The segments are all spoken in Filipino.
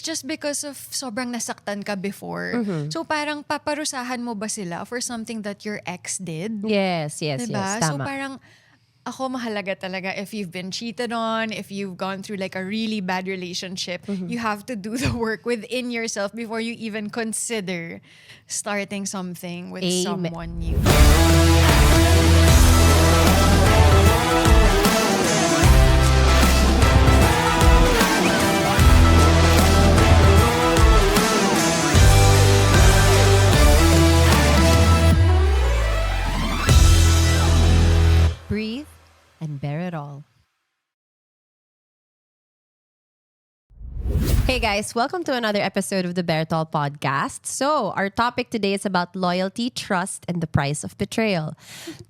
just because of sobrang nasaktan ka before. So parang paparusahan mo ba sila for something that your ex did? Yes, Diba? yes. So Tama. parang ako mahalaga talaga if you've been cheated on, if you've gone through like a really bad relationship, you have to do the work within yourself before you even consider starting something with Amen. someone new. Breathe and bear it all. Hey guys, welcome to another episode of the Bear It All podcast. So, our topic today is about loyalty, trust, and the price of betrayal.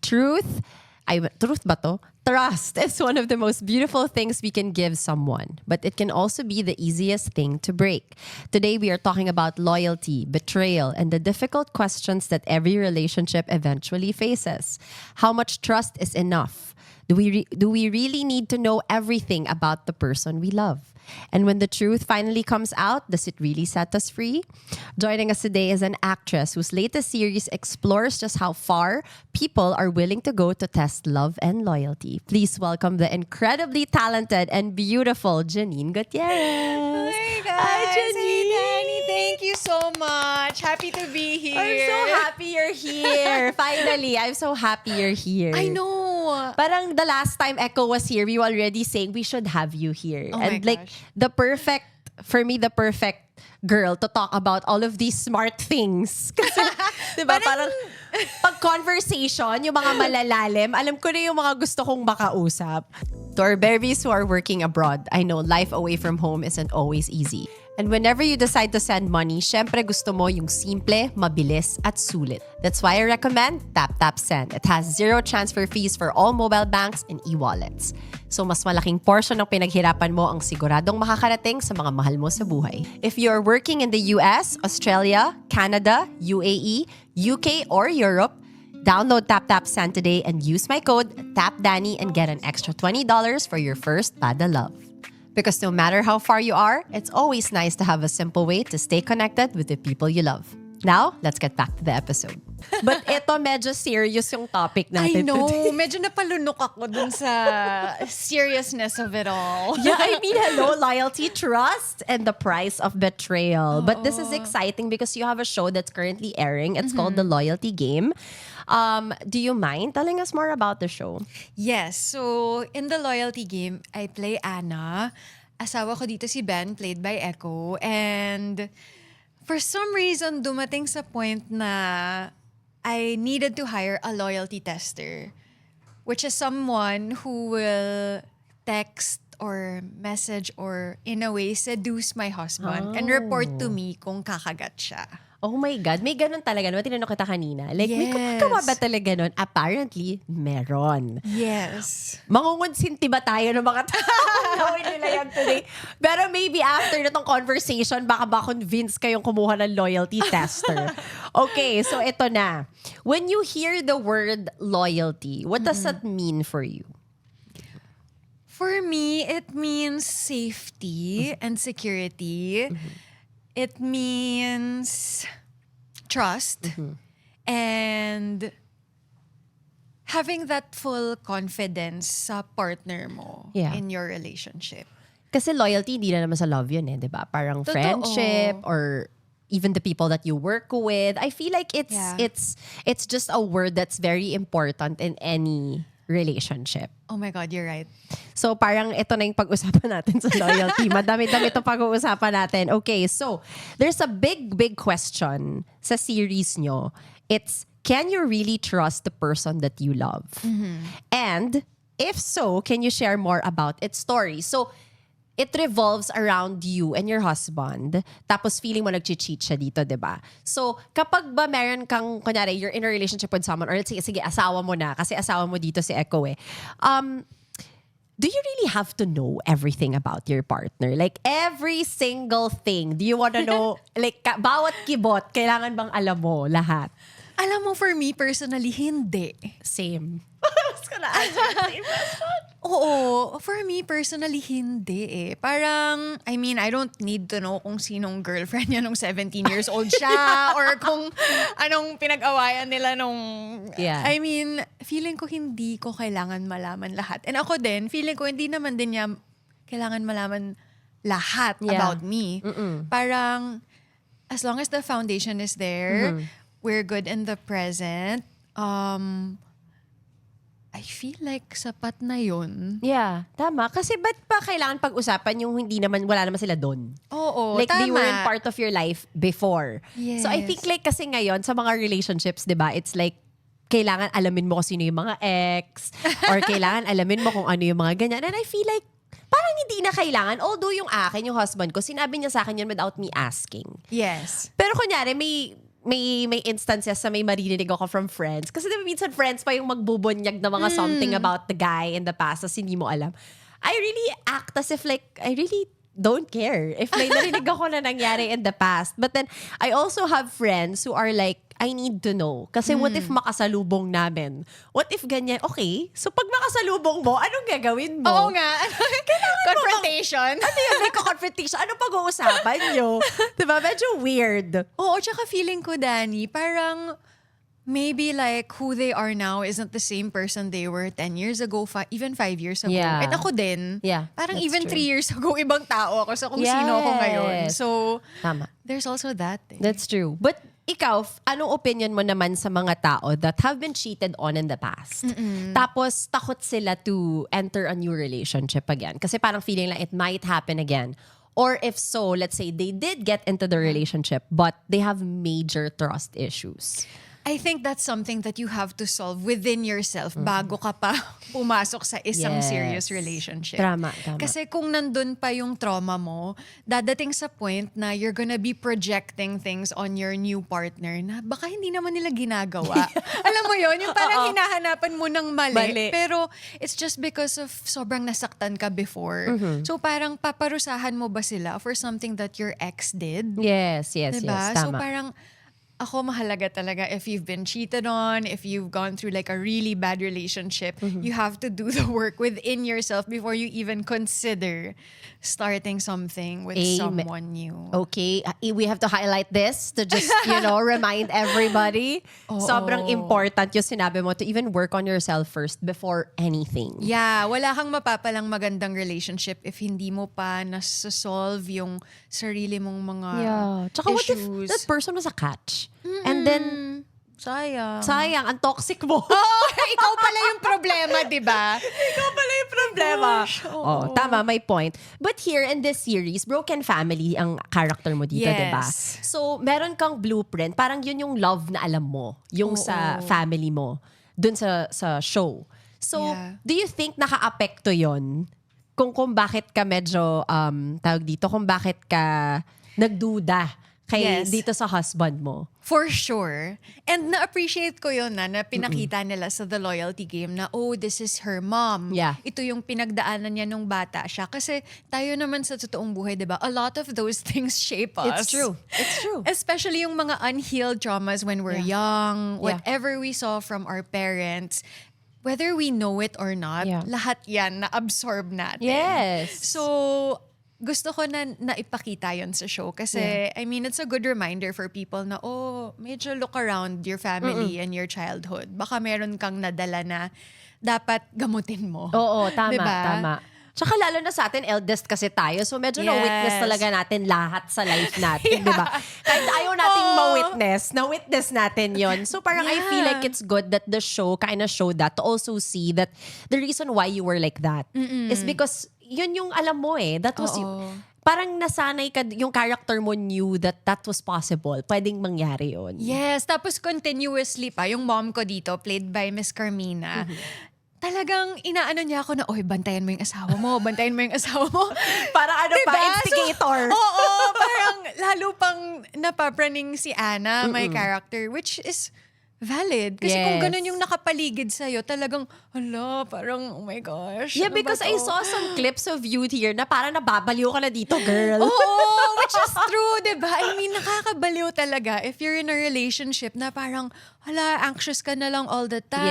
Truth ba to? Trust is one of the most beautiful things we can give someone, but it can also be the easiest thing to break. Today, we are talking about loyalty, betrayal, and the difficult questions that every relationship eventually faces. How much trust is enough? Do we really need to know everything about the person we love? And when the truth finally comes out, does it really set us free? Joining us today is an actress whose latest series explores just how far people are willing to go to test love and loyalty. Please welcome the incredibly talented and beautiful Janine Gutierrez. Hey guys! Hi, Janine! Hey Danny! Thank you so much. Happy to be here. I'm so happy you're here. Finally, I'm so happy you're here. I know. Parang the last time Echo was here, we were already saying we should have you here. Oh and my like gosh. the perfect girl to talk about all of these smart things. Kasi, di ba, parang pag conversation, yung mga malalalim, alam ko na yung mga gusto kong makausap. To our babies who are working abroad, I know life away from home isn't always easy. And whenever you decide to send money, syempre gusto mo yung simple, mabilis, at sulit. That's why I recommend TapTapSend. It has zero transfer fees for all mobile banks and e-wallets. So mas malaking portion ng pinaghirapan mo ang siguradong makakarating sa mga mahal mo sa buhay. If you're working in the US, Australia, Canada, UAE, UK, or Europe, download TapTapSend today and use my code TAPDANNY and get an extra $20 for your first Pada Love. Because no matter how far you are, it's always nice to have a simple way to stay connected with the people you love. Now, let's get back to the episode. But ito medyo serious yung topic I natin know. today. Medyo napalunok ako dun sa seriousness of it all. Yeah, I mean, hello, loyalty, trust, and the price of betrayal. But this is exciting because you have a show that's currently airing. It's called The Loyalty Game. Do you mind telling us more about the show? Yes. So, in the loyalty game, I play Anna. Asawa ko dito si Ben, played by Echo. And for some reason, dumating sa point na I needed to hire a loyalty tester, which is someone who will text or message or in a way seduce my husband and report to me kung kakagat siya. Oh my God, may ganun talaga. Diba, tinanong kita kanina. Like, may Yes. kumakawa ba talaga nun? Apparently, meron. Yes. Mangungunsinti ba tayo ng mga tao? Gawin nila yan today. Pero maybe after na tong conversation, baka ma-convince kayong kumuha ng loyalty tester. Okay, so ito na. When you hear the word loyalty, what does that mean for you? For me, it means safety and security. It means trust and having that full confidence sa partner mo Yeah. in your relationship. Kasi loyalty, hindi na naman sa love yun di ba? Parang Totoo. friendship or even the people that you work with. I feel like it's just a word that's very important in any relationship. Oh my God, you're right. So parang ito na yung pag-usapan natin sa loyalty. Madami-dami ito pag-uusapan natin. Okay, so there's a big question sa series nyo. It's, can you really trust the person that you love? And if so, can you share more about its story? So it revolves around you and your husband. Tapos feeling mo nag-cheat siya dito, di ba? So, kapag ba meron kang, kunyari, you're in a relationship with someone, or let's say, sige, asawa mo na, kasi asawa mo dito si Echo eh. Do you really have to know everything about your partner? Like, every single thing, do you want to know, like, bawat kibot, kailangan bang alam mo lahat? Alam mo, for me personally, hindi. Same. was gonna answer the same question. Oo, for me personally, hindi eh. Parang, I mean, I don't need to know kung sinong girlfriend niya nung 17 years old siya or kung anong pinag-awayan nila nung... Yeah. I mean, feeling ko hindi ko kailangan malaman lahat. And ako din, feeling ko hindi naman din niya kailangan malaman lahat about me. Parang, as long as the foundation is there, we're good in the present, I feel like sapat na yun. Yeah, tama. Kasi ba't pa kailangan pag-usapan yung wala naman sila doon? Oo, Like, tama. they weren't part of your life before. Yes. So, I think like kasi ngayon, sa mga relationships, di ba, it's like, kailangan alamin mo kung sino yung mga ex, or kailangan alamin mo kung ano yung mga ganyan. And I feel like, parang hindi na kailangan. Although yung akin, yung husband ko, sinabi niya sa akin yun without me asking. Yes. Pero kunyari, may instances na may maririnig ako from friends. Kasi diba minsan friends pa yung magbubunyag na mga something about the guy in the past as hindi mo alam. I really act as if like, I really don't care if may narinig ako na nangyari in the past. But then, I also have friends who are like, I need to know. Kasi what if makasalubong namin? What if ganyan? Okay, so pag makasalubong mo, anong gagawin mo? Oo nga. Confrontation. Ano yun? May confrontation. Ano pag-uusapan nyo? Diba? Medyo weird. Oo, tsaka feeling ko, Danny, parang maybe like who they are now isn't the same person they were 10 years ago, even 5 years ago. Yeah. And ako din. Yeah, Parang that's even true. 3 years ago, ibang tao ako sa kung sino ako ngayon. Yes. So, Tama. there's also that. That's true. But ikaw, anong opinion mo naman sa mga tao that have been cheated on in the past? Tapos, takot sila to enter a new relationship again. Kasi parang feeling like it might happen again. Or if so, let's say they did get into the relationship, but they have major trust issues. I think that's something that you have to solve within yourself bago ka pa pumasok sa isang Yes. serious relationship. Tama. Kasi kung nandun pa yung trauma mo, dadating sa point na you're gonna be projecting things on your new partner na baka hindi naman nila ginagawa. Alam mo yon, yung parang hinahanapan mo ng mali. Pero it's just because of sobrang nasaktan ka before. So parang paparusahan mo ba sila for something that your ex did? Yes, Diba? So tama. parang ako mahalaga talaga if you've been cheated on, if you've gone through like a really bad relationship, you have to do the work within yourself before you even consider starting something with Amen. someone new. Okay, we have to highlight this to just, remind everybody. Sobrang important yung sinabi mo to even work on yourself first before anything. Yeah, wala kang mapapalang magandang relationship if hindi mo pa nasa-solve yung sarili mong mga Tsaka what if issues. that person was a catch? And then, Sayang. ang toxic mo. Oh, ikaw pala yung problema, di ba? Ikaw pala yung problema. Oo. Tama, my point. But here in this series, broken family ang character mo dito, Yes. di ba? So, meron kang blueprint. Parang yun yung love na alam mo. Yung sa family mo. Dun sa show. So, Yeah. do you think naka-apekto yun? Kung bakit ka medyo, tawag dito, kung bakit ka nagduda Yes. dito sa husband mo? For sure. And na-appreciate ko yun na pinakita nila sa The Loyalty Game na, oh, this is her mom. Yeah. Ito yung pinagdaanan niya nung bata siya. Kasi tayo naman sa totoong buhay, di ba? A lot of those things shape us. It's true. Especially yung mga unhealed traumas when we're young, whatever we saw from our parents, whether we know it or not, lahat yan na-absorb natin. Yes. So, gusto ko na naipakita yon sa show kasi I mean it's a good reminder for people na medyo look around your family and your childhood. Baka meron kang nadala na dapat gamutin mo. Oo, tama, Diba? tama. Tsaka lalo na sa atin, eldest kasi tayo. So medyo na-witness talaga natin lahat sa life natin, di ba? Kahit ayaw nating na-witness natin yon. So parang I feel like it's good that the show kind of showed that to also see that the reason why you were like that is because yun yung alam mo that was parang nasanay ka, yung character mo knew that was possible. Pwedeng mangyari yun. Yes, tapos continuously pa, yung mom ko dito, played by Miss Carmina, talagang inaano niya ako na, bantayan mo yung asawa mo, bantayan mo yung asawa mo. Parang ano Diba? pa, instigator. Oo, parang lalo pang napapraning si Anna, my character, which is valid. Kasi kung ganun yung nakapaligid sa'yo, talagang, parang, oh my gosh. Yeah, ano ba because I to? saw some clips of you here na parang nababaliw ka na dito, girl. Oo, which is true, diba? I mean, nakakabaliw talaga if you're in a relationship na parang, anxious ka na lang all the time.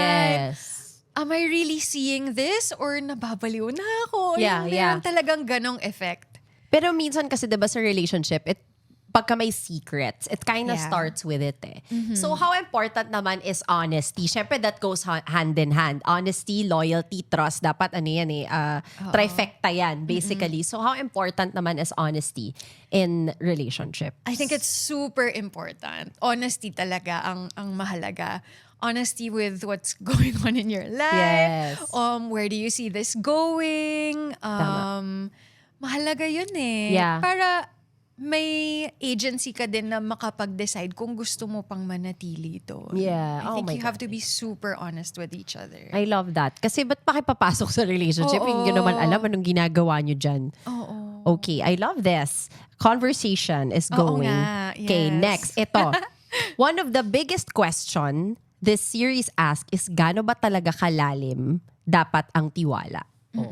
Yes. am I really seeing this or nababaliw na ako? Yeah, Yung meron talagang ganong effect. Pero minsan kasi diba sa relationship, pagka may secrets, it kind of Yeah. starts with it eh. So how important naman is honesty? Syempre that goes hand in hand. Honesty, loyalty, trust. Dapat ano yan eh, trifecta yan basically. So how important naman is honesty in relationships? I think it's super important. Honesty talaga ang mahalaga. Honesty with what's going on in your life. Yes. Where do you see this going? Mahalaga yun eh. Yeah. Para may agency ka din na makapag-decide kung gusto mo pang manatili doon. Yeah. I Oh think my you have God. to be super honest with each other. I love that. Kasi ba't pakipapasok sa relationship? Oo. Hindi nyo naman alam anong ginagawa nyo dyan. Oo. Okay, I love this. Conversation is Oo going. nga, Okay, yes. next. Ito. One of the biggest question this series asks is gaano ba talaga kalalim dapat ang tiwala? Oh,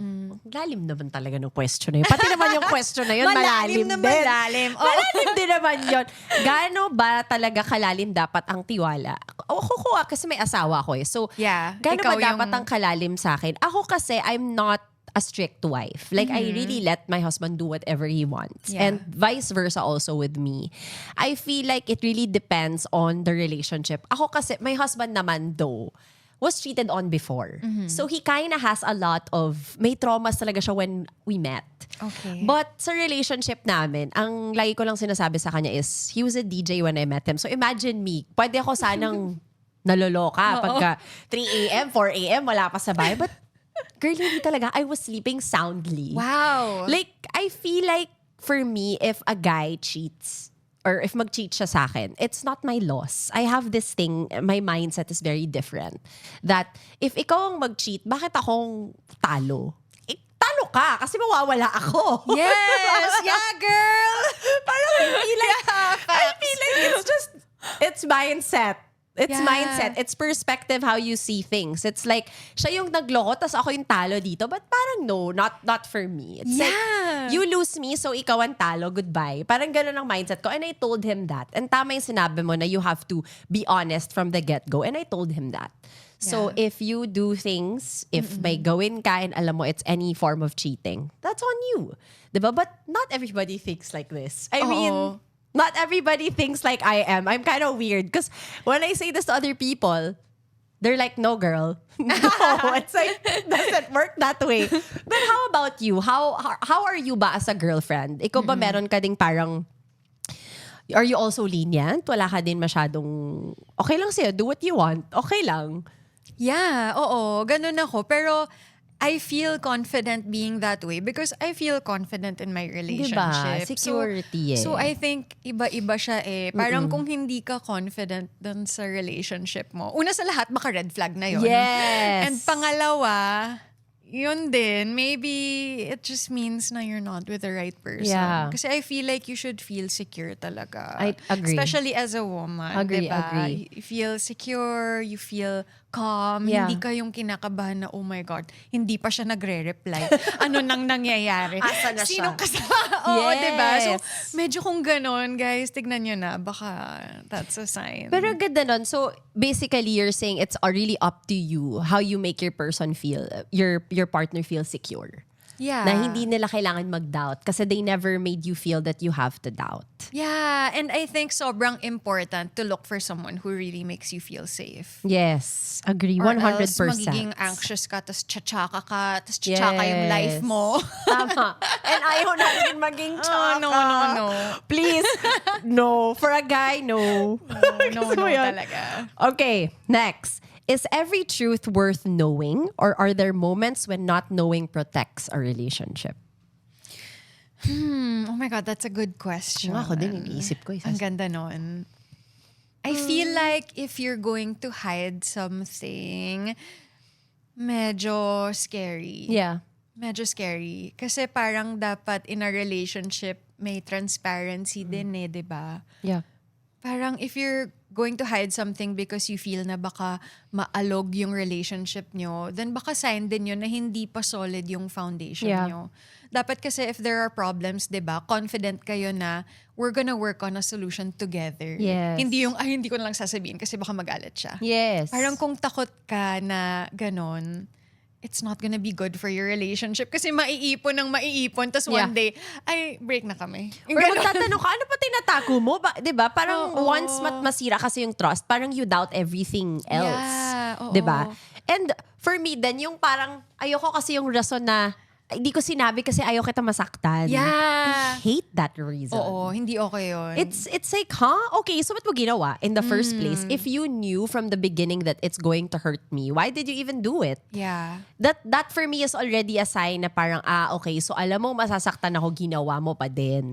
lalim naman talaga ng question na yun. Pati naman yung question na yun, malalim na din. malalim. Oo. Malalim din naman yun. Gaano ba talaga kalalim dapat ang tiwala? Ako kasi may asawa ko eh. So, Yeah, gaano ikaw ba dapat yung- ang kalalim sa akin? Ako kasi, I'm not a strict wife. Like, I really let my husband do whatever he wants. Yeah. And vice versa also with me. I feel like it really depends on the relationship. Ako kasi, my husband naman though, was cheated on before. So he kind of has a lot of, may traumas talaga siya when we met. Okay. But sa relationship namin, ang lagi ko lang sinasabi sa kanya is, he was a DJ when I met him. So imagine me, pwede ako sanang naloloka pagka 3 a.m., 4 a.m., wala pa sa bahay. But girl, hindi talaga. I was sleeping soundly. Wow. Like, I feel like for me, if a guy cheats, or if mag-cheat siya sa akin, it's not my loss. I have this thing, my mindset is very different. That if ikaw ang mag-cheat, bakit akong talo? Talo ka kasi mawawala ako. Yes! Yeah, girl! Parang I feel like, I feel like it's mindset. It's Yeah. mindset. It's perspective how you see things. It's like, siya yung nagloko, tas ako yung talo dito. But parang no, not for me. It's Yeah. like, you lose me, so ikaw ang talo, goodbye. Parang ganun ang mindset ko. And I told him that. And tama yung sinabi mo na you have to be honest from the get-go. And I told him that. So if you do things, if may gawin ka and alam mo it's any form of cheating, that's on you. Diba? But not everybody thinks like this. I mean, Oo. not everybody thinks like I am. I'm kind of weird because when I say this to other people, they're like, no, girl. No, it's like, it doesn't work that way. But how about you? How are you ba as a girlfriend? Ikaw ba meron ka ding parang, are you also lenient? Wala ka din masyadong, okay lang sa'yo, do what you want. Okay lang. Yeah, oo. Ganun ako. Pero I feel confident being that way because I feel confident in my relationship. Security eh. So I think iba-iba siya eh. Parang kung hindi ka confident dun sa relationship mo, una sa lahat, baka red flag na yun. Yes. And pangalawa, yun din, maybe it just means na you're not with the right person. Yeah. Kasi I feel like you should feel secure talaga. I agree. Especially as a woman. Agree, diba? agree. You feel secure, you feel calm, Yeah. hindi ka yung kinakabahan na, oh my God, hindi pa siya nagre-reply. Ano nang nangyayari? Asa na siya? Sinong kasama? Oo, Yes. diba? So, medyo kung ganon, guys, tignan nyo na, baka that's a sign. Pero ganda nun. So, basically, you're saying it's really up to you how you make your person feel, your partner feel secure. yeah. Na hindi nila kailangan mag-doubt kasi they never made you feel that you have to doubt. Yeah, and I think sobrang important to look for someone who really makes you feel safe. Yes. Agree. Or 100%. else magiging anxious ka, tas tsatsaka ka, tas tsatsaka yung Yes. life mo. Tama. And ayaw natin maging Oh, tsaka. no. Please. No. For a guy, no. No, Gusto mo yun? talaga. Okay, next. Is every truth worth knowing or are there moments when not knowing protects a relationship? Oh my God, that's a good question. Ako din, iniisip ko. Ang ganda nun. I feel like if you're going to hide something, medyo scary. Yeah. Medyo scary. Kasi parang dapat in a relationship, may transparency din eh, di ba? Yeah. Parang if you're going to hide something because you feel na baka maalog yung relationship nyo, then baka sign din yun na hindi pa solid yung foundation Yeah. nyo. Dapat kasi if there are problems, 'di ba, confident kayo na we're gonna work on a solution together. Yes. Hindi yung, ay, hindi ko na lang sasabihin kasi baka magalit siya. Yes. Parang kung takot ka na ganon, it's not gonna be good for your relationship kasi maiipon ng maiipon tas one day, ay, break na kami. Yung Or ganon. magtatanong ka, ano pa tinatago mo? Ba, 'di ba? Parang Oo. once masira kasi yung trust, parang you doubt everything else. Yeah, oo. 'Di ba? And for me then yung parang ayoko kasi yung rason na hindi ko sinabi kasi ayaw kita masaktan. Yeah. I hate that reason. Oo, hindi okay yun. It's like, okay, so what mo ginawa in the first place? If you knew from the beginning that it's going to hurt me, why did you even do it? Yeah. That for me is already a sign na parang, okay, so alam mo masasaktan ako, ginawa mo pa din.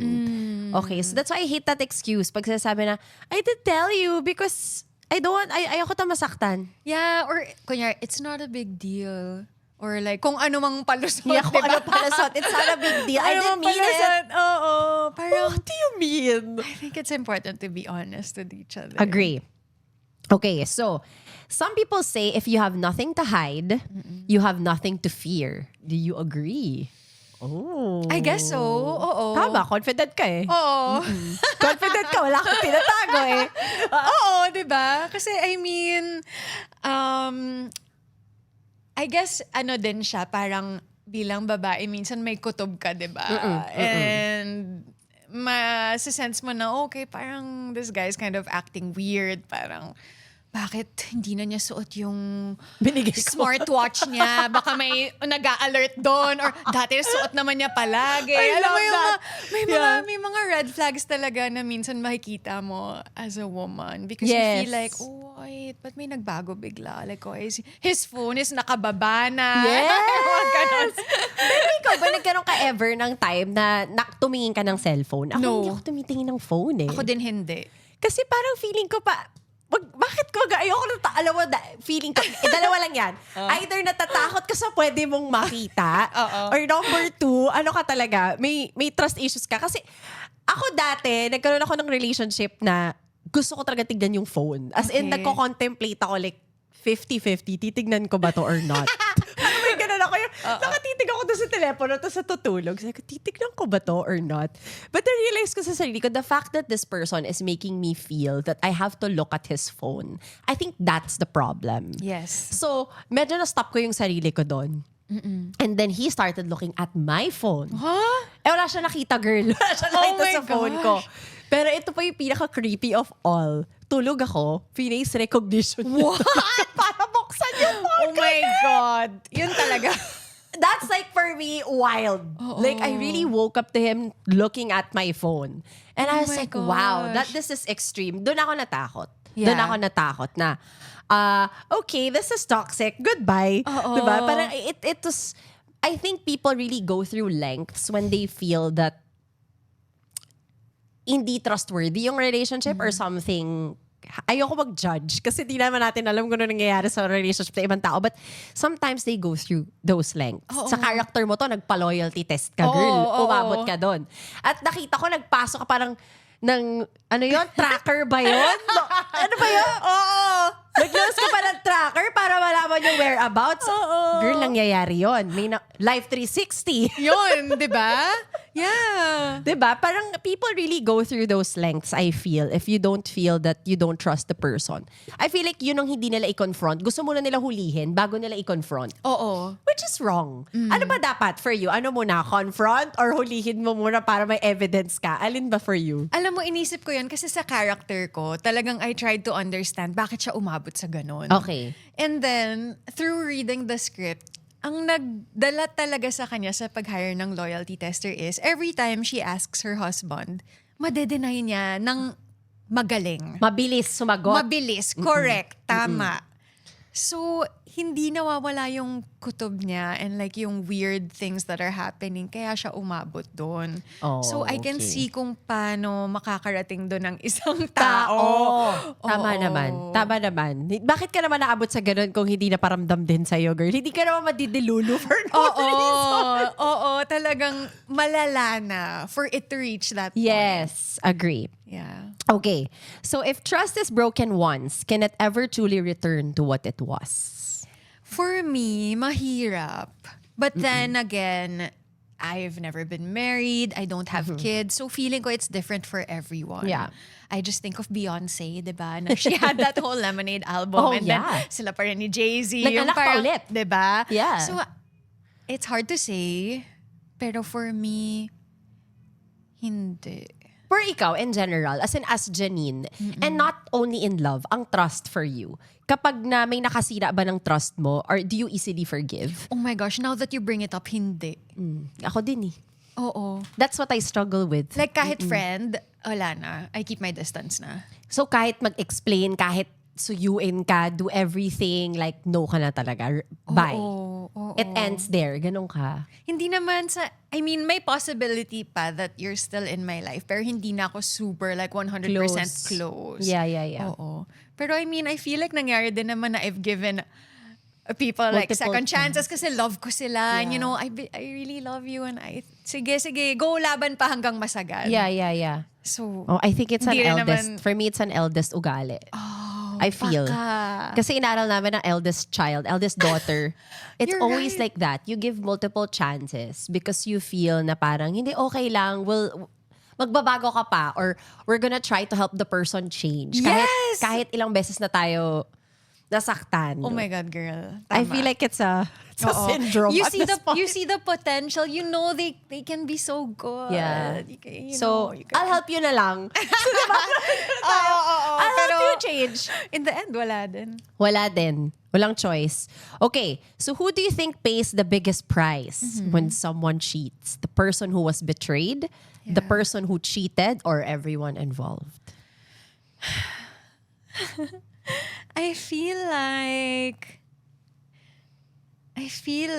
Okay, so that's why I hate that excuse. Pag sinasabi na, I did tell you because ayoko ta masaktan. Yeah, or kunyari, it's not a big deal. Or like, kung ano mang palusot, Yeah, kung diba? ano palasot, it's not a big deal. I Ano didn't mang mean it. palusot, oo. Parang, What do you mean? I think it's important to be honest with each other. Agree. Okay, so some people say if you have nothing to hide, you have nothing to fear. Do you agree? Oh. I guess so, oo. Tama, confident ka eh. Oo. Confident ka, wala kang tinatago eh. Oo, di ba? Kasi I mean, I guess ano din siya, parang bilang babae, minsan may kutob ka, di ba? And ma-sense mo na, okay, parang this guy's kind of acting weird. Parang, bakit hindi na niya suot yung Binigay ko. smartwatch niya? Baka may nag-a-alert doon or dati suot naman niya palagi. I Alam mo love yung that. may mga red flags talaga na minsan makikita mo as a woman because you Yes. feel like, oh, wait, ba't may nagbago bigla? Like, oh, his phone is nakababa na. Yes! Mga ganon. Pero ikaw ba nagkaroon ka ever ng time na tumingin ka ng cellphone? Ako No. hindi ako tumitingin ng phone eh. Ako din hindi. Kasi parang feeling ko pa, bakit ko ayoko na alam mo, feeling ko, dalawa lang yan. Either natatakot ka sa pwede mong makita, or number two, ano ka talaga, may trust issues ka. Kasi ako dati, nagkaroon ako ng relationship na gusto ko talaga tignan yung phone. As in, Okay. nagko-contemplate ako like 50-50, titignan ko ba to or not? Parang may ganun ako yung, nakatitig ako doon sa telepono, tapos sa tutulog. Sabi ko, titignan ko ba to or not? But I realized ko sa sarili ko, the fact that this person is making me feel that I have to look at his phone, I think that's the problem. Yes. So, medyo na-stop ko yung sarili ko doon. And then he started looking at my phone. Huh? Wala siya nakita, girl. Wala siya nakita my sa phone ko. Pero ito pa yung pinaka-creepy of all. Tulog ako, face recognition. What? Para buksan yung phone Oh my God. Yun talaga. That's like for me, wild. Like I really woke up to him looking at my phone. And I was my like, wow, gosh. this is extreme. Doon ako natakot. Yeah. Doon ako natakot na, okay, this is toxic. Goodbye. Diba? Parang it was, I think people really go through lengths when they feel that hindi trustworthy yung relationship or something. Ayoko mag-judge kasi di naman natin alam kung ano nangyayari sa relationship ng ibang tao. But sometimes they go through those lengths. Sa character mo to, nagpa-loyalty test ka, girl. Umabot ka doon. At nakita ko, nagpasok ka parang ng, ano yon tracker ba yun? Ano ba yun? Oo. Nag-close ka pa ng tracker para malaman yung whereabouts. Girl, nangyayari yun. May Life 360. Yun, di ba? Yeah. Diba? Parang people really go through those lengths, I feel, if you don't feel that you don't trust the person. I feel like yun ang hindi nila i-confront. Gusto muna nila hulihin bago nila i-confront. Oo. Which is wrong. Ano ba dapat for you? Ano muna? Confront or hulihin mo muna para may evidence ka? Alin ba for you? Alam mo, inisip ko yan kasi sa character ko, talagang I tried to understand bakit siya umabot sa ganun. Okay. And then, through reading the script, ang nagdala talaga sa kanya sa pag-hire ng loyalty tester is every time she asks her husband, madedenay niya ng magaling. Mabilis sumagot. Mabilis. Correct. Tama. So, hindi nawawala yung kutob niya and like yung weird things that are happening. Kaya siya umabot doon. Oh, so, I can okay. see kung paano makakarating doon ng isang tao. Tama Oo. naman. Tama naman. Bakit ka naman naabot sa ganun kung hindi naparamdam din sa'yo, girl? Hindi ka naman madidilulu for no reason. Oo, talagang malala na for it to reach that point. Yes, agree. Yeah. Okay. So if trust is broken once, can it ever truly return to what it was? For me, mahirap. But then again, I've never been married. I don't have kids. So feeling ko it's different for everyone. Yeah. I just think of Beyonce, di ba? Na she had that whole Lemonade album. Oh, and yeah. then sila pa rin ni Jay-Z. Nag-anak pa ulit. Di ba? Yeah. So, it's hard to say. Pero for me, hindi. For ikaw, in general, as Janine, and not only in love, ang trust for you, kapag na may nakasira ba ng trust mo, or do you easily forgive? Oh my gosh, now that you bring it up, hindi. Ako din eh. Oo. That's what I struggle with. Like kahit friend, wala na. I keep my distance na. So kahit mag-explain, kahit suyuin ka, do everything, like no ka na talaga. Bye. Oo. It ends there. Ganun ka. Hindi naman sa, I mean, may possibility pa that you're still in my life. Pero hindi na ako super like 100% close. Yeah. Oo. Pero I mean, I feel like nangyari din naman na I've given people like Multiple second chances kasi love ko sila. And Yeah. you know, I really love you and sige, go laban pa hanggang masagal. Yeah. So, Oh, I think it's an Hindi rin eldest. naman- For me, it's an eldest ugali. I feel. baka. Kasi inaral namin ang eldest daughter. It's You're always right. like that. You give multiple chances because you feel na parang, hindi okay lang, magbabago ka pa or we're gonna try to help the person change. Yes! Kahit ilang beses na tayo nasaktan. Oh my God, girl. I Tama. feel like it's a Oo. syndrome. You at see this point. you see the potential. You know they can be so good. Yeah. You So, know, you can- I'll help you na lang. Oo. I'll Pero help you change. in the end, wala din. Wala din. Walang choice. Okay, so who do you think pays the biggest price when someone cheats? The person who was betrayed, the Yeah. person who cheated, or everyone involved? I feel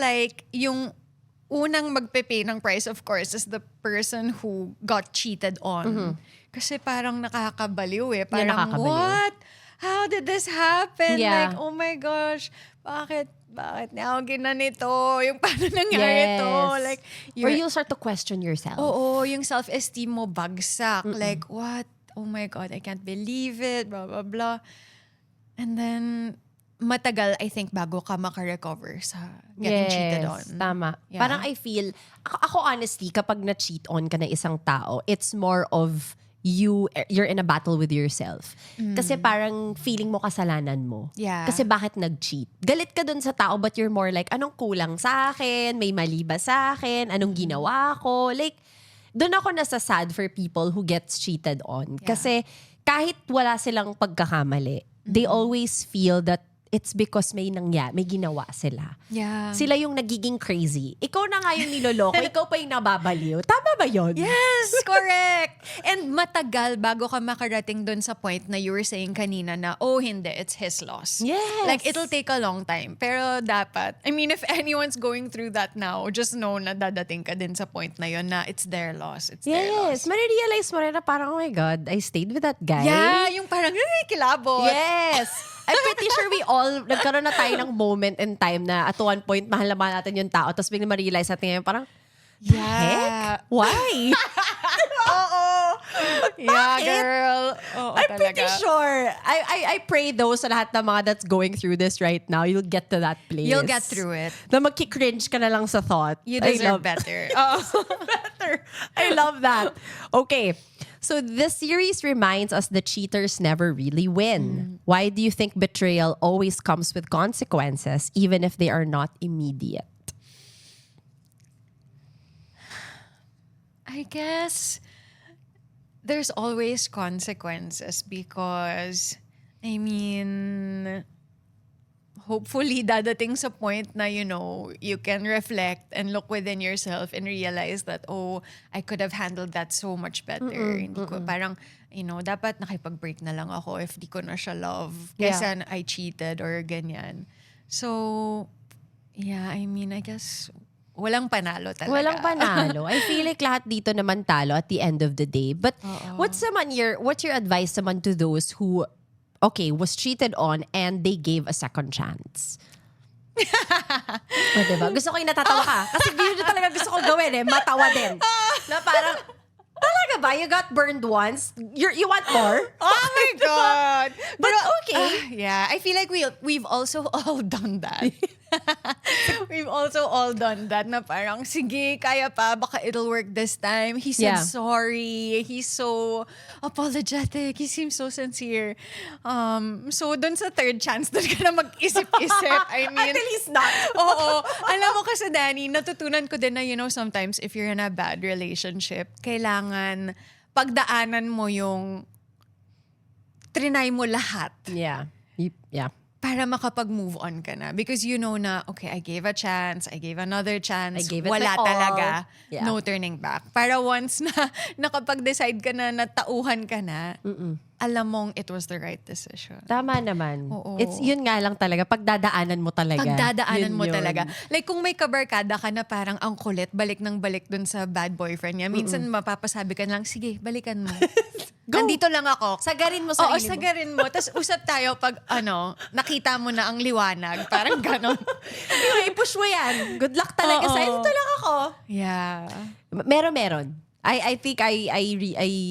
like yung unang magpe-pay ng price, of course, is the person who got cheated on. Kasi parang nakakabaliw eh. Parang, nakakabaliw. what? How did this happen? Yeah. Like, oh my gosh, bakit niya ako ginanito? Yung paano nangyari to? Like, Or you'll start to question yourself. oo, yung self-esteem mo bagsak. Like, what? Oh my God, I can't believe it. Blah, blah, blah. And then, matagal, I think, bago ka maka-recover sa getting cheated on. Tama. Yeah. Parang I feel, ako honestly, kapag na-cheat on ka na isang tao, it's more of you're in a battle with yourself. Kasi parang feeling mo kasalanan mo. Yeah. Kasi bakit nag-cheat? Galit ka dun sa tao but you're more like, anong kulang sa akin? May mali ba sa akin? Anong ginawa ko? Like, dun ako nasasad for people who gets cheated on. Yeah. Kasi kahit wala silang pagkakamali, they always feel that it's because may ginawa sila. Yeah. Sila yung nagiging crazy. Ikaw na nga yung niloloko, ikaw pa yung nababaliw. Tama ba yun? Yes, correct. And matagal bago ka makarating dun sa point na you were saying kanina na, oh, hindi, it's his loss. Yes. Like, it'll take a long time. Pero dapat, I mean, if anyone's going through that now, just know na dadating ka din sa point na yun na it's their loss. It's their Yes. loss. Marirealize mo rin na parang, oh my God, I stayed with that guy. Yeah, yung parang, ay, kilabot. Yes. I'm pretty sure we all, nagkaroon na tayo ng moment in time na at one point, mahal na mahal natin yung tao. Tapos biglang ma-realize natin ngayon, parang, Yeah. why? Oo. Yeah, girl. Oo, I'm talaga. pretty sure. I pray though sa lahat ng mga that's going through this right now, you'll get to that place. You'll get through it. Na magki-cringe ka na lang sa thought. You I deserve love- better. Oo. better. I love that. Okay. So this series reminds us that cheaters never really win. Why do you think betrayal always comes with consequences, even if they are not immediate? I guess there's always consequences because, I mean, hopefully dadating sa point na, you know, you can reflect and look within yourself and realize that, oh, I could have handled that so much better. Hindi ko, parang, you know, dapat nakipag-break na lang ako if di ko na siya love. Kaysa I cheated or ganyan. So, yeah, I mean, I guess walang panalo talaga. Walang panalo. I feel like lahat dito naman talo at the end of the day. But what's your advice naman to those who, okay, was cheated on and they gave a second chance? Diba? Gusto ko yung natatawa ka. Kasi yun yung talaga gusto ko gawin eh. Matawa din. Na parang, Talaga ba? You got burned once? You want more? Oh my God. But okay. Yeah, I feel like we've also all done that. We've also all done that na parang, sige, kaya pa, baka it'll work this time. He said Yeah. sorry. He's so apologetic. He seems so sincere. So dun sa third chance, dun ka na mag-isip-isip. I mean, Until he's not. Oo. Alam mo kasi, Danny, natutunan ko din na, sometimes if you're in a bad relationship, kailangan pagdaanan mo yung trinay mo lahat Yeah. Yeah. para makapag-move on ka na. Because you know na, okay, I gave a chance, I gave another chance, I gave it wala my all. talaga, Yeah. no turning back. Para once na nakapag-decide ka na, natauhan ka na, alam mong it was the right decision. Tama naman. Oo. It's yun nga lang talaga. Pagdadaanan mo talaga. Pagdadaanan Yun mo yun. talaga. Like kung may kabarkada ka na parang ang kulit, balik ng balik dun sa bad boyfriend niya. Minsan mapapasabi ka na lang, sige, balikan mo. Go. Nandito lang ako. Sagarin mo Oo, sarili mo. sagarin mo. Tapos usap tayo pag nakita mo na ang liwanag. Parang ganon. I-push mo yan. Good luck talaga Oo. sa'yo. Ito lang ako. Yeah. Meron. I think I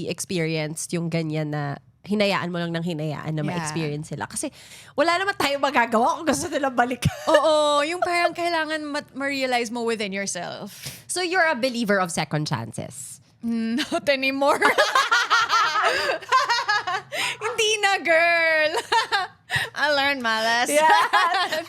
experienced yung ganyan na hinayaan mo lang ng hinayaan na Yeah. ma-experience sila. Kasi wala naman tayong magagawa kung gusto nilang balikan. Oo, yung parang kailangan ma-realize mo within yourself. So you're a believer of second chances. Not anymore. Hindi na, girl. I learned my lesson.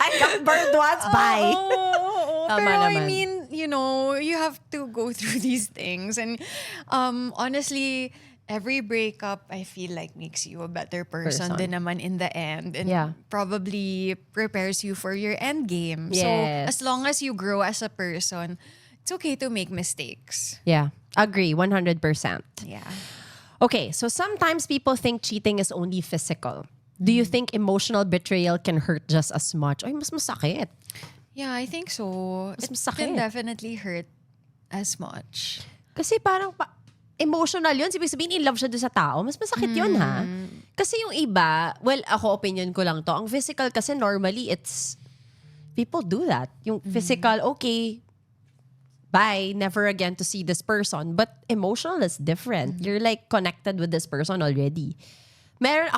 I got burned once. Bye. Oo. Tama Pero I naman. mean, you have to go through these things. And honestly, every breakup, I feel like makes you a better person din naman in the end. And Yeah. probably prepares you for your end game. So Yes. as long as you grow as a person, it's okay to make mistakes. Yeah. Agree. 100%. Yeah. Okay, so sometimes people think cheating is only physical. Do you think emotional betrayal can hurt just as much? Ay, mas masakit. Yeah, I think so. Mas It masakit. can definitely hurt as much. Kasi parang emotional yun. Sabihin, in love siya doon sa tao. Mas masakit yun, ha? Kasi yung iba, well, ako opinion ko lang to. Ang physical kasi normally it's, people do that. Yung physical, okay, bye, never again to see this person. But emotional is different. You're like connected with this person already. Meron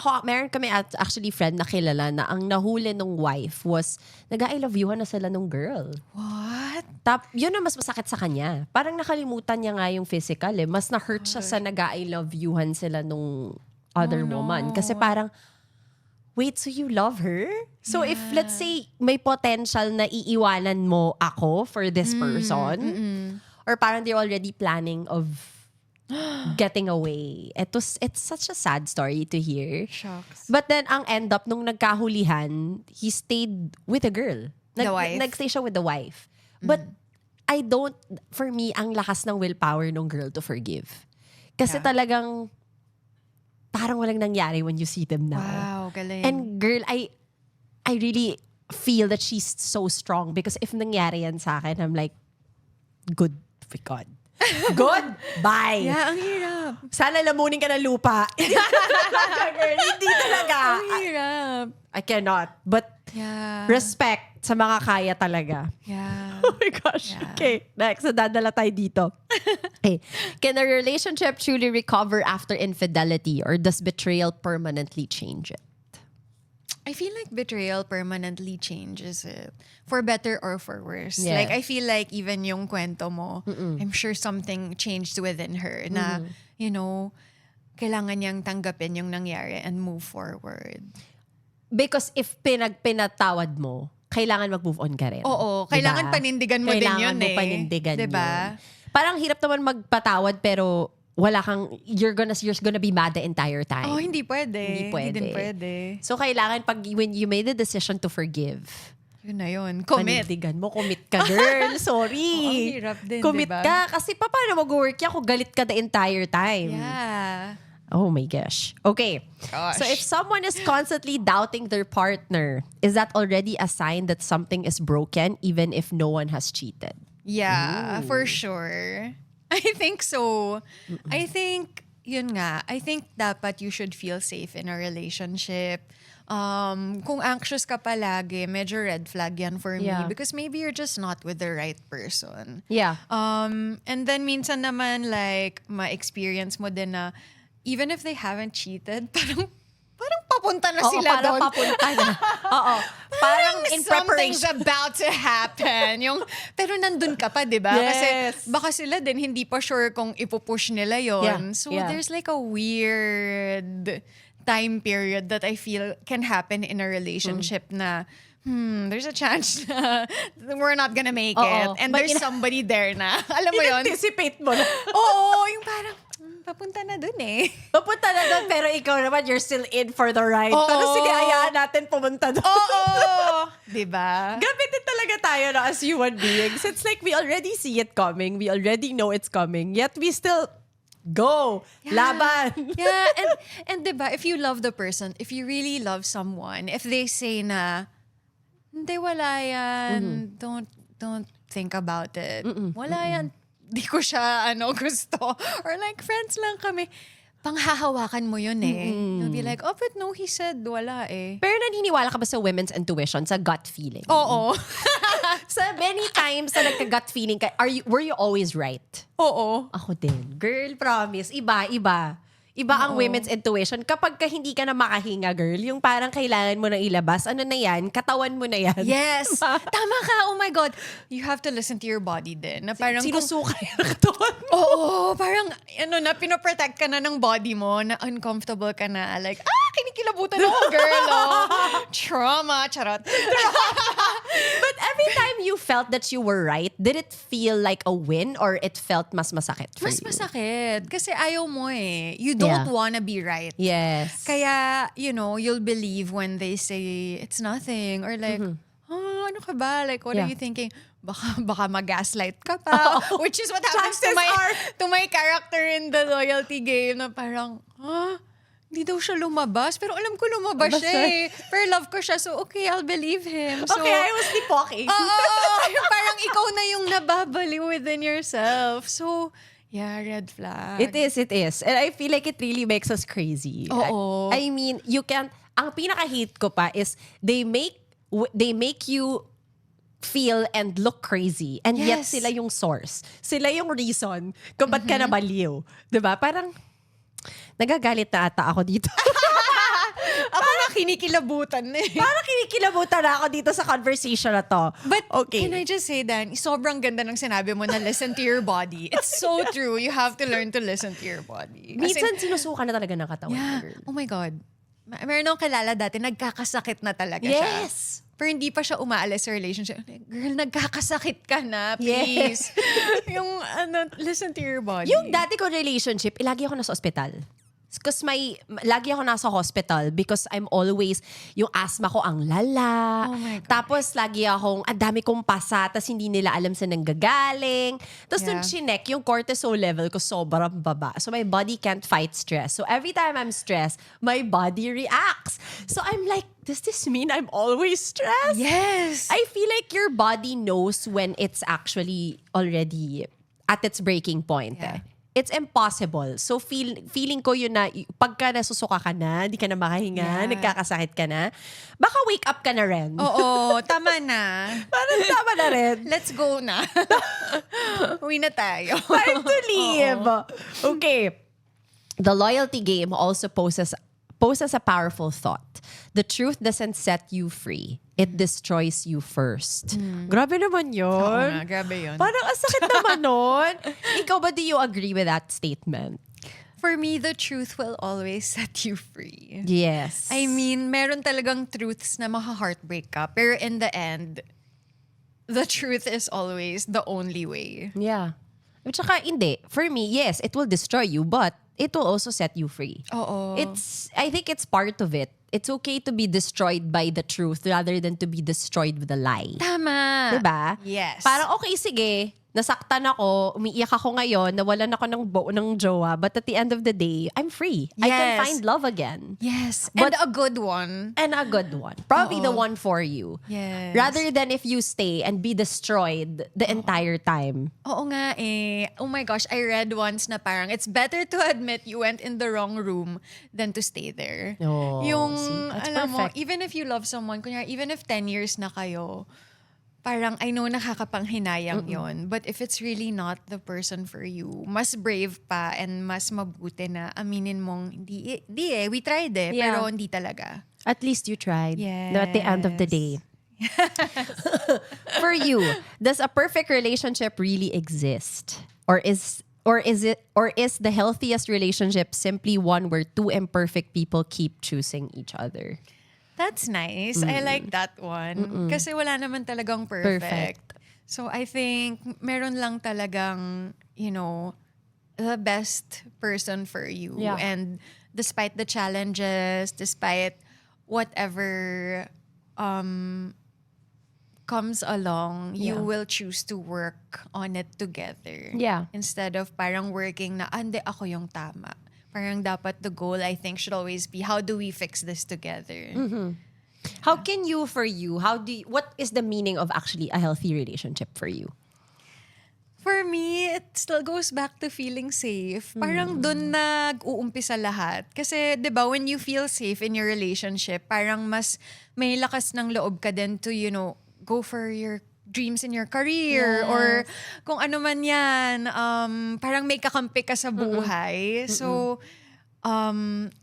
kami actually friend na kilala na ang nahuli nung wife was nag-I love you na sila nung girl. What? Yun ang mas masakit sa kanya. Parang nakalimutan niya nga yung physical eh. Mas na-hurt siya sa nag-I love you-han sila nung other Oh, no. woman. Kasi parang, wait, so you love her? So if, let's say, may potential na iiwanan mo ako for this person, or parang they're already planning of getting away. It's such a sad story to hear. Shucks. But then, ang end up, nung nagkahulihan, he stayed with a girl. The wife? Nagstay siya with the wife. But for me, ang lakas ng willpower ng girl to forgive. Kasi Yeah. talagang, parang walang nangyari when you see them now. Wow, galing. And girl, I really feel that she's so strong because if nangyari yan sa akin, I'm like, good for God. Good? Bye. yeah, ang hirap. Sana lamunin ka ng lupa. Girl, hindi talaga. Ang hirap. I cannot. But Yeah. respect sa mga kaya talaga. Yeah. Oh my gosh. Yeah. Okay, next. So dadala tayo dito. Okay. Can a relationship truly recover after infidelity or does betrayal permanently change it? I feel like betrayal permanently changes it. For better or for worse. Yeah. Like, I feel like even yung kwento mo, I'm sure something changed within her na, kailangan niyang tanggapin yung nangyari and move forward. Because if pinatawad mo, kailangan mag-move on ka rin. Oo, Diba? kailangan panindigan mo din yun Kailangan mo eh. panindigan Diba? yun. Parang hirap naman magpatawad pero wala kang, you're gonna be mad the entire time. Oh, hindi pwede. Hindi pwede. Hindi din pwede. So kailangan when you made the decision to forgive, Yun na yun. Commit. panindigan mo, commit ka, girl. Sorry. Oo, ang hirap din, commit diba? ka. Kasi paano mag-work yan kung galit ka the entire time? Yeah. Oh my gosh. Okay. Gosh. So if someone is constantly doubting their partner, is that already a sign that something is broken even if no one has cheated? Yeah, for sure. I think so. I think, yun nga, I think dapat you should feel safe in a relationship. Kung anxious ka palagi, medyo red flag yan for me Yeah. because maybe you're just not with the right person. Yeah. And then minsan naman like ma-experience mo din na even if they haven't cheated, parang papunta na Oo, sila parang doon. papunta na. Oo. Parang in Something's preparation. about to happen. Pero nandun ka pa, di ba? Yes. Kasi baka sila din hindi pa sure kung ipupush nila yon. Yeah, So yeah. there's like a weird time period that I feel can happen in a relationship na there's a chance na we're not gonna make Oo. it. And But there's somebody there na. Alam mo yon? Anticipate mo na. Oo, yung parang, papunta na dun eh. Papunta na doon, pero ikaw naman, you're still in for the ride. Oo. Pero sige, hayaan natin pumunta doon. Oo! Diba? Grabe din talaga tayo na as human beings. It's like we already see it coming. We already know it's coming. Yet we still go. Laban. Yeah, and diba, if you love the person, if you really love someone, if they say na, hindi, wala yan, don't think about it. Wala yan. Di ko siya gusto. Or like, friends lang kami. Panghahawakan mo yun eh. You'll be like, oh, but no, he said wala eh. Pero naniniwala ka ba sa women's intuition, sa gut feeling? Oo. Sa many times na nagka-gut feeling ka, were you always right? Oo. Ako din. Girl, promise. Iba. Iba ang women's intuition. Kapag ka hindi ka na makahinga, girl, yung parang kailangan mo na ilabas, ano na yan? Katawan mo na yan. Yes. Tama ka. Oh my God. You have to listen to your body din. Na parang Sinusuka yung katawan mo. Oo, parang pinoprotect ka na ng body mo, na uncomfortable ka na. Like, kinikilabutan ako, girl. Trauma, charot. But every time you felt that you were right, did it feel like a win or it felt mas masakit for Mas you? masakit. Kasi ayaw mo eh. You don't Yeah. wanna be right. Yes. Kaya, you'll believe when they say, it's nothing. Or like, ano ka ba? Like, what are Yeah. you thinking? Baka mag-gaslight ka pa. Which is what happens to Chances my character in the loyalty game na parang, hindi daw siya lumabas. Pero alam ko lumabas siya eh. Pero love ko siya. So, okay, I'll believe him. So, Okay, I was sleepwalking. yung parang ikaw na yung nababaliw within yourself. So, yeah, red flag. It is. And I feel like it really makes us crazy. Oo. I mean, ang pinaka-hate ko pa is they make you feel and look crazy. And yet Yes. sila yung source. Sila yung reason kung ba't ka nabaliw. Diba? Parang, nagagalit na ata ako dito. Ako na kinikilabutan na eh. Parang kinikilabutan na ako dito sa conversation na to. But okay. can I just say, Dan, sobrang ganda ng sinabi mo na listen to your body. It's so true. You have to learn to listen to your body. Kasi- Minsan sinusuka na talaga ng katawan. yeah. Girl. Oh my God. Meron akong kilala dati, nagkakasakit na talaga siya. Yes. Pero hindi pa siya umaalis sa relationship. Like, girl, nagkakasakit ka na, please. Yung, listen to your body. Yung dati ko relationship, lagi ako nasa ospital. Because lagi ako nasa hospital because I'm always, yung asthma ko ang lala. Oh my God. Tapos lagi akong, ang dami kong pasa, tapos hindi nila alam saan nanggagaling. Tapos nung Yeah. chinek, yung cortisol level ko sobrang baba. So my body can't fight stress. So every time I'm stressed, my body reacts. So I'm like, does this mean I'm always stressed? Yes. I feel like your body knows when it's actually already at its breaking point. Yeah. It's impossible. So feeling ko yun na pagka nasusuka ka na, di ka na makahinga, Yeah. nagkakasakit ka na, baka wake up ka na rin. Oo, tama na. Parang tama na rin. Let's go na. Uwi na tayo. Time to leave. Okay. The loyalty game also poses a powerful thought. The truth doesn't set you free. It destroys you first. Grabe naman yun. Oo nga, grabe yun. Parang ang sakit naman nun. Ikaw ba, do you agree with that statement? For me, the truth will always set you free. Yes. I mean, meron talagang truths na maka-heartbreak ka. Pero in the end, the truth is always the only way. Yeah. At saka, hindi. For me, yes, it will destroy you, but it will also set you free. Oo. I think it's part of it. It's okay to be destroyed by the truth rather than to be destroyed with a lie. Tama. Diba? Yes. Parang okay, sige. nasaktan ako, umiiyak ako ngayon, nawalan ako ng jowa, but at the end of the day, I'm free. I can Yes. find love again. Yes. But- and a good one. And a good one. Probably the one for you. Yes. Rather than if you stay and be destroyed the entire time. Oo nga eh. Oh my gosh, I read once na parang it's better to admit you went in the wrong room than to stay there. Oh, Yung, see, that's alam mo, perfect. even if you love someone, kunyari, even if 10 years na kayo, parang I know nakakapanghinayang yon. But if it's really not the person for you, mas brave pa and mas mabuti na aminin mong, di eh, we tried eh, Yeah. pero hindi talaga. At least you tried. Yes. No, at the end of the day. For you, does a perfect relationship really exist? Or is the healthiest relationship simply one where two imperfect people keep choosing each other? That's nice. I like that one. Kasi wala naman talagang perfect. So I think meron lang talagang, the best person for you. Yeah. And despite the challenges, despite whatever comes along, you Yeah. will choose to work on it together. Yeah. Instead of parang working na, hindi ako yung tama. Parang dapat the goal, I think, should always be, how do we fix this together? How can you, what is the meaning of actually a healthy relationship for you? For me, it still goes back to feeling safe. Parang dun nag-uumpisa lahat. Kasi, di ba, when you feel safe in your relationship, parang mas may lakas ng loob ka din to, go for your dreams in your career or kung ano man yan, parang may kakampi ka sa buhay. So,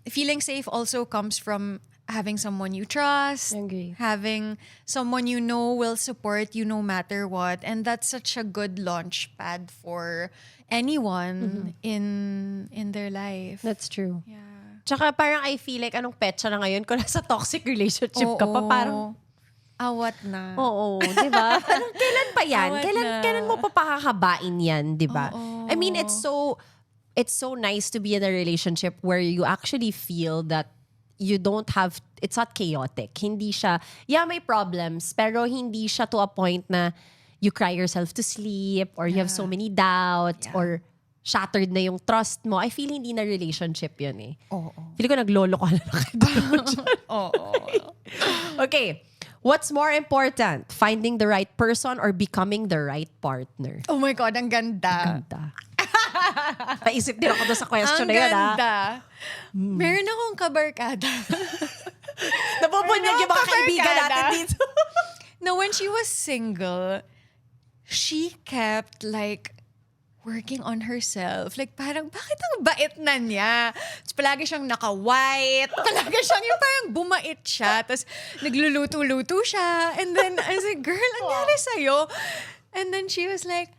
feeling safe also comes from having someone you trust, I agree. having someone you know will support you no matter what. And that's such a good launch pad for anyone in their life. That's true. Yeah. Tsaka parang I feel like anong petsa na ngayon kung nasa toxic relationship ka pa, Oo. parang Awat na. oo, di ba? Parang kailan pa yan? Awat Kailan, na. kailan mo pa pakakabain yan, di ba? Oo. I mean, it's so nice to be in a relationship where you actually feel that you don't have, it's not chaotic. Hindi siya, may problems, pero hindi siya to a point na you cry yourself to sleep or you have so many doubts Yeah. or shattered na yung trust mo. I feel hindi na relationship yun eh. Oo. Feel ko naglolo ka na lang. Oo. Okay. What's more important? Finding the right person or becoming the right partner? Oh my God, ang ganda. Ganda. Paisip din ako doon sa question Ang na yun, ha? ganda. Meron akong kabarkada. Napupunyag yung mga Meron kaibigan kabarkada. natin dito. Na when she was single, she kept working on herself. Like parang, bakit ang bait na niya? Tapos palagi siyang naka-white. Palagi siyang yung parang bumait siya. Tapos nagluluto-luto siya. And then I was like, girl, nangyari sa'yo? And then she was like,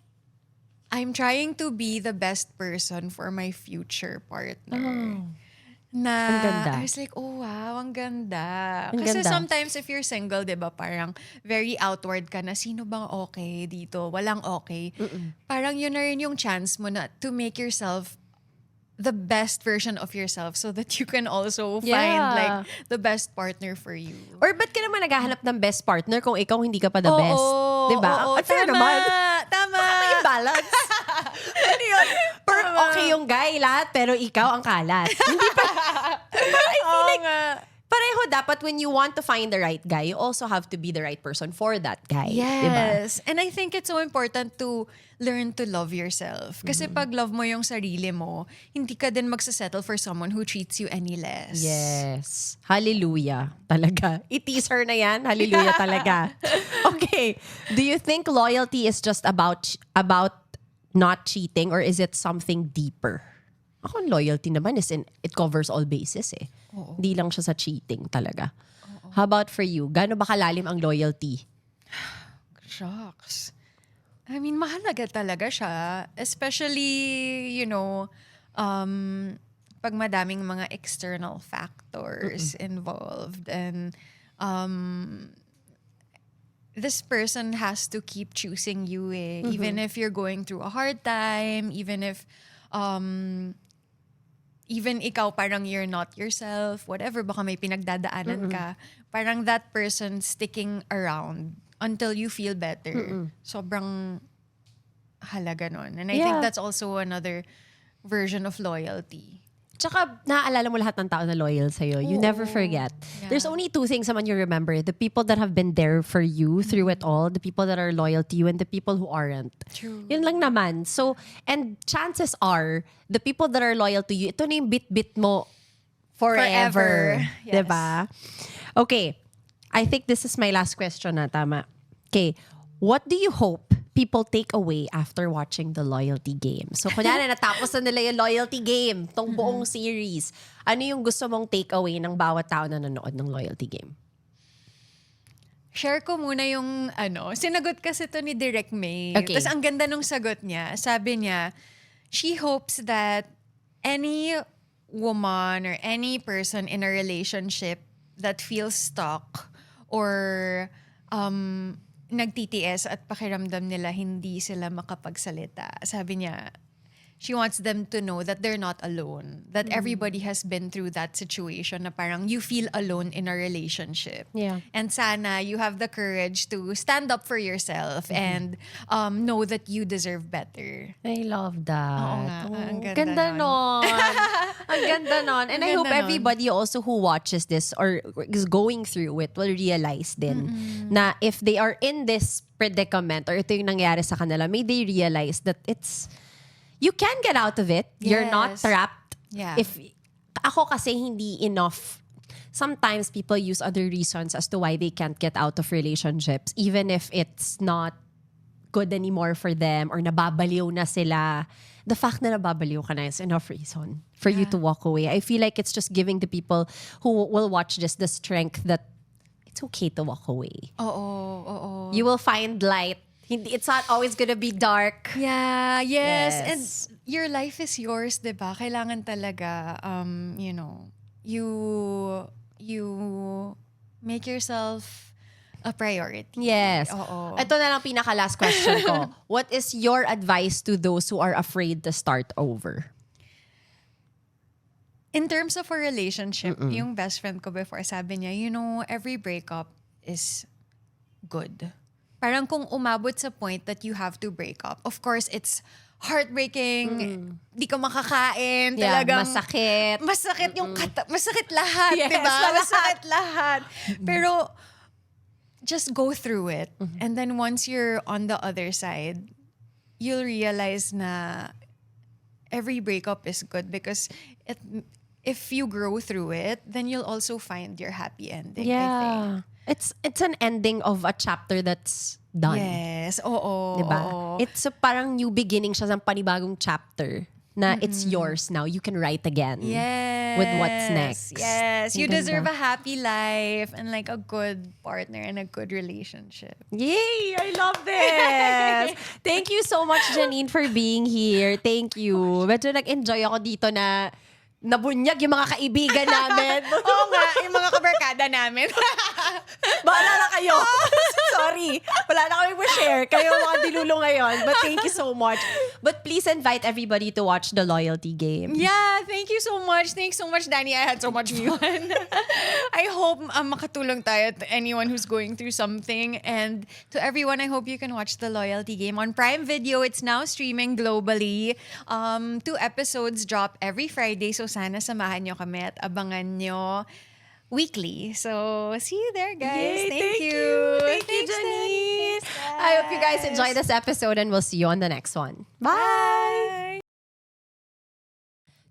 I'm trying to be the best person for my future partner. Na, Ang ganda. I was like, oh wow, ang ganda. Ang Kasi ganda. sometimes if you're single, di ba, parang very outward ka na, sino bang okay dito? Walang okay. Parang yun na rin yung chance mo na to make yourself the best version of yourself so that you can also find Yeah. the best partner for you. Or ba't ka naman naghahanap ng best partner kung ikaw hindi ka pa the Oo, best? Diba? oo, Ang fair tama, naman. Tama. May balance. Ano yun? Okay yung guy lahat, pero ikaw ang kalat. Hindi pa. I feel Oo like nga. pareho dapat when you want to find the right guy, you also have to be the right person for that guy. Diba? Yes. And I think it's so important to learn to love yourself. Kasi pag love mo yung sarili mo, hindi ka din magsasettle for someone who treats you any less. Yes. Hallelujah. Talaga. I-tease her na yan. Hallelujah talaga. Okay. Do you think loyalty is just about not cheating or is it something deeper? Ako, loyalty naman it covers all bases eh. Hindi lang siya sa cheating talaga. How about for you? Gaano ba kalalim ang loyalty? Shucks. I mean, mahalaga talaga siya. Especially, pag madaming mga external factors involved. And this person has to keep choosing you eh. Even if you're going through a hard time, even if even ikaw parang you're not yourself, whatever, baka may pinagdadaanan ka, parang that person sticking around until you feel better. Sobrang halaga nun. And I Yeah. think that's also another version of loyalty. Tsaka, naaalala mo lahat ng tao na loyal sa'yo. You never Oo. forget. Yeah. There's only two things naman you remember. The people that have been there for you through it all, the people that are loyal to you, and the people who aren't. True. Yun lang naman. So, and chances are, the people that are loyal to you, ito na yung bit-bit mo forever. Yes. Diba? Okay. I think this is my last question na, tama. Okay. What do you hope people take away after watching the loyalty game? So, kunyari, natapos na nila yung loyalty game, tong buong series. Ano yung gusto mong take away ng bawat tao na nanonood ng loyalty game? Share ko muna yung sinagot kasi to ni Direk May. Okay. Tapos ang ganda nung sagot niya. Sabi niya, she hopes that any woman or any person in a relationship that feels stuck or nagtitiis at pakiramdam nila hindi sila makapagsalita. Sabi niya, she wants them to know that they're not alone. That everybody has been through that situation na parang you feel alone in a relationship. Yeah. And sana you have the courage to stand up for yourself and know that you deserve better. I love that. Oo nga, ang ganda ganda nun. nun. Ang ganda nun. And I Ang hope ganda nun. everybody also who watches this or is going through it will realize din na if they are in this predicament or ito yung nangyari sa kanila, may they realize that you can get out of it. You're not Yes. trapped. Yeah. If ako kasi hindi enough. Sometimes people use other reasons as to why they can't get out of relationships, even if it's not good anymore for them or nababaliw na sila. The fact na nababaliw ka na is enough reason for you to walk away. I feel like it's just giving the people who will watch this the strength that it's okay to walk away. Oo. You will find light. It's not always gonna be dark. Yeah, yes. Yes. And your life is yours, 'di ba? Kailangan talaga you make yourself a priority. Yes. Oo. Ito na lang pinaka-last question ko. What is your advice to those who are afraid to start over? In terms of a relationship, yung best friend ko before, sabi niya, every breakup is good. Parang kung umabot sa point that you have to break up, of course, it's heartbreaking, di ka makakain, Yeah, talagang masakit. masakit yung masakit lahat, Yes, di ba? lahat. Masakit lahat. Pero just go through it. And then once you're on the other side, you'll realize na every breakup is good because if you grow through it, then you'll also find your happy ending, I think. It's an ending of a chapter that's done. Yes, oo. Diba? Oo. It's a parang new beginning siya ng panibagong chapter na it's yours now. You can write again. Yes. With what's next. Yes. You Ang ganda. deserve a happy life and like a good partner and a good relationship. Yay! I love this! Thank you so much, Janine, for being here. Thank you. Medyo nag-enjoy ako dito na nabunyag yung mga kaibigan namin. Oo nga, yung mga kabarkada namin. Bahala na kayo. Sorry. Wala na kami ma-share. Kayo mga dilulo ngayon. But thank you so much. But please invite everybody to watch the loyalty game. Yeah, thank you so much. Thanks so much, Danny. I had so much fun. I hope makatulong tayo to anyone who's going through something. And to everyone, I hope you can watch the loyalty game on Prime Video. It's now streaming globally. 2 episodes drop every Friday. So sana samahan nyo kami at abangan nyo weekly. So see you there, guys. Yay, thank you. Thank you, Thanks, Janice. Danny. I hope you guys enjoy this episode and we'll see you on the next one. Bye.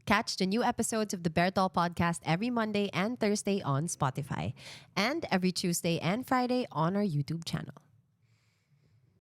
Catch the new episodes of the Bear Doll podcast every Monday and Thursday on Spotify and every Tuesday and Friday on our YouTube channel.